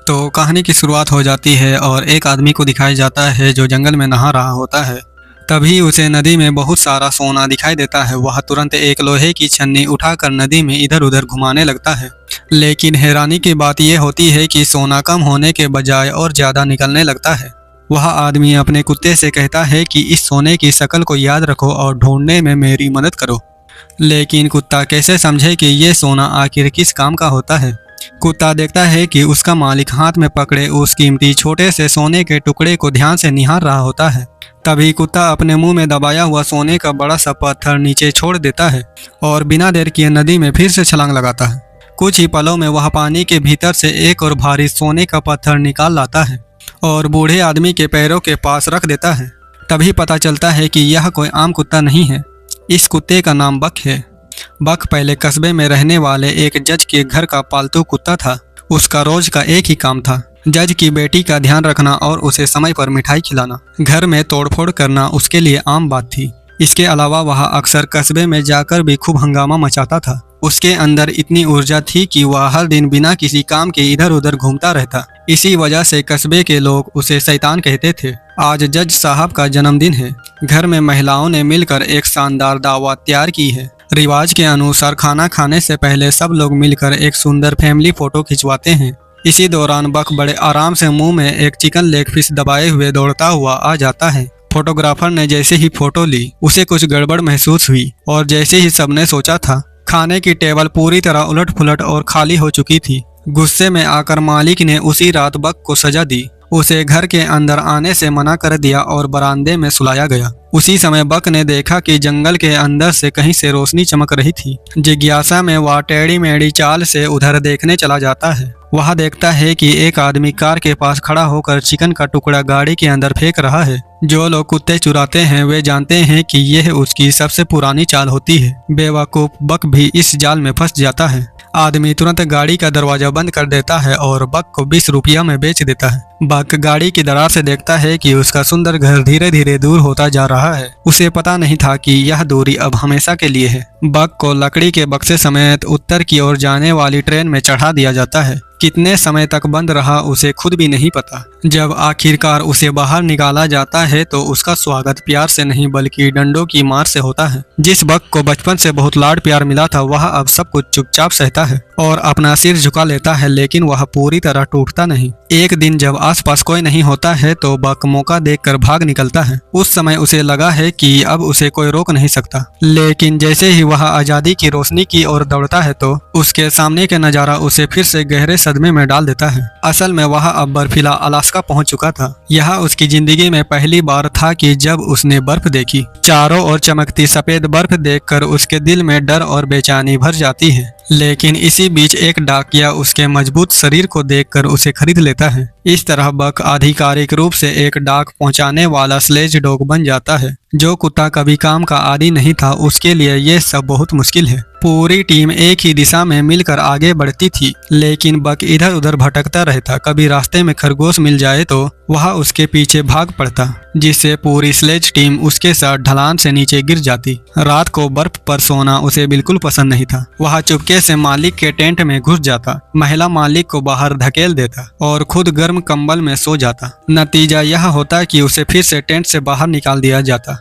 तो कहानी की शुरुआत हो जाती है और एक आदमी को दिखाया जाता है जो जंगल में नहा रहा होता है। तभी उसे नदी में बहुत सारा सोना दिखाई देता है। वह तुरंत एक लोहे की छन्नी उठाकर नदी में इधर उधर घुमाने लगता है। लेकिन हैरानी की बात यह होती है कि सोना कम होने के बजाय और ज़्यादा निकलने लगता है। वह आदमी अपने कुत्ते से कहता है कि इस सोने की शक्ल को याद रखो और ढूंढने में मेरी मदद करो। लेकिन कुत्ता कैसे समझे कि ये सोना आखिर किस काम का होता है। कुत्ता देखता है कि उसका मालिक हाथ में पकड़े उस कीमती छोटे से सोने के टुकड़े को ध्यान से निहार रहा होता है। तभी कुत्ता अपने मुंह में दबाया हुआ सोने का बड़ा सा पत्थर नीचे छोड़ देता है और बिना देर किए नदी में फिर से छलांग लगाता है। कुछ ही पलों में वह पानी के भीतर से एक और भारी सोने का पत्थर निकाल लाता है और बूढ़े आदमी के पैरों के पास रख देता है। तभी पता चलता है कि यह कोई आम कुत्ता नहीं है। इस कुत्ते का नाम बक है। बक पहले कस्बे में रहने वाले एक जज के घर का पालतू कुत्ता था। उसका रोज का एक ही काम था, जज की बेटी का ध्यान रखना और उसे समय पर मिठाई खिलाना। घर में तोड़फोड़ करना उसके लिए आम बात थी। इसके अलावा वह अक्सर कस्बे में जाकर भी खूब हंगामा मचाता था। उसके अंदर इतनी ऊर्जा थी कि वह हर दिन बिना किसी काम के इधर उधर घूमता रहता। इसी वजह से कस्बे के लोग उसे शैतान कहते थे। आज जज साहब का जन्मदिन है। घर में महिलाओं ने मिलकर एक शानदार दावत तैयार की है। रिवाज के अनुसार खाना खाने से पहले सब लोग मिलकर एक सुंदर फैमिली फोटो खिंचवाते हैं। इसी दौरान बक बड़े आराम से मुंह में एक चिकन लेग पीस दबाए हुए दौड़ता हुआ आ जाता है। फोटोग्राफर ने जैसे ही फोटो ली उसे कुछ गड़बड़ महसूस हुई और जैसे ही सबने सोचा था, खाने की टेबल पूरी तरह उलट पुलट और खाली हो चुकी थी। गुस्से में आकर मालिक ने उसी रात बक को सजा दी। उसे घर के अंदर आने से मना कर दिया और बरामदे में सुलाया गया। उसी समय बक ने देखा कि जंगल के अंदर से कहीं से रोशनी चमक रही थी। जिज्ञासा में वह टेढ़ी मेढ़ी चाल से उधर देखने चला जाता है। वह देखता है कि एक आदमी कार के पास खड़ा होकर चिकन का टुकड़ा गाड़ी के अंदर फेंक रहा है। जो लोग कुत्ते चुराते हैं वे जानते हैं कि यह उसकी सबसे पुरानी चाल होती है। बेवकूफ बक भी इस जाल में फंस जाता है। आदमी तुरंत गाड़ी का दरवाजा बंद कर देता है और बक को 20 रुपया में बेच देता है। बक गाड़ी की दरार से देखता है कि उसका सुंदर घर धीरे धीरे दूर होता जा रहा है। उसे पता नहीं था कि यह दूरी अब हमेशा के लिए है। बक को लकड़ी के बक्से समेत उत्तर की ओर जाने वाली ट्रेन में चढ़ा दिया जाता है। कितने समय तक बंद रहा उसे खुद भी नहीं पता। जब आखिरकार उसे बाहर निकाला जाता है तो उसका स्वागत प्यार से नहीं बल्कि डंडों की मार से होता है। जिस बक को बचपन से बहुत लाड प्यार मिला था वह अब सब कुछ चुपचाप सहता है और अपना सिर झुका लेता है, लेकिन वह पूरी तरह टूटता नहीं। एक दिन जब आसपास कोई नहीं होता है तो बक मौका देखकर भाग निकलता है। उस समय उसे लगा है कि अब उसे कोई रोक नहीं सकता, लेकिन जैसे ही वह आजादी की रोशनी की ओर दौड़ता है तो उसके सामने का नजारा उसे फिर से गहरे सदमे में डाल देता है। असल में वह अब बर्फीला अलास्का पहुंच चुका था। यह उसकी जिंदगी में पहली बार था कि जब उसने बर्फ देखी। चारों ओर चमकती सफेद बर्फ देखकर उसके दिल में डर और बेचैनी भर जाती है। लेकिन इसी बीच एक डाकिया उसके मजबूत शरीर को देखकर उसे खरीद लेता है। इस तरह बक आधिकारिक रूप से एक डाक पहुंचाने वाला स्लेज डॉग बन जाता है। जो कुत्ता कभी काम का आदी नहीं था उसके लिए ये सब बहुत मुश्किल है। पूरी टीम एक ही दिशा में मिलकर आगे बढ़ती थी, लेकिन बक इधर उधर भटकता रहता। कभी रास्ते में खरगोश मिल जाए तो वह उसके पीछे भाग पड़ता, जिससे पूरी स्लेज टीम उसके साथ ढलान से नीचे गिर जाती। रात को बर्फ पर सोना उसे बिल्कुल पसंद नहीं था। वह चुपके से मालिक के टेंट में घुस जाता, महिला मालिक को बाहर धकेल देता और खुद गर्म कंबल में सो जाता। नतीजा यह होता कि उसे फिर से टेंट से बाहर निकाल दिया जाता।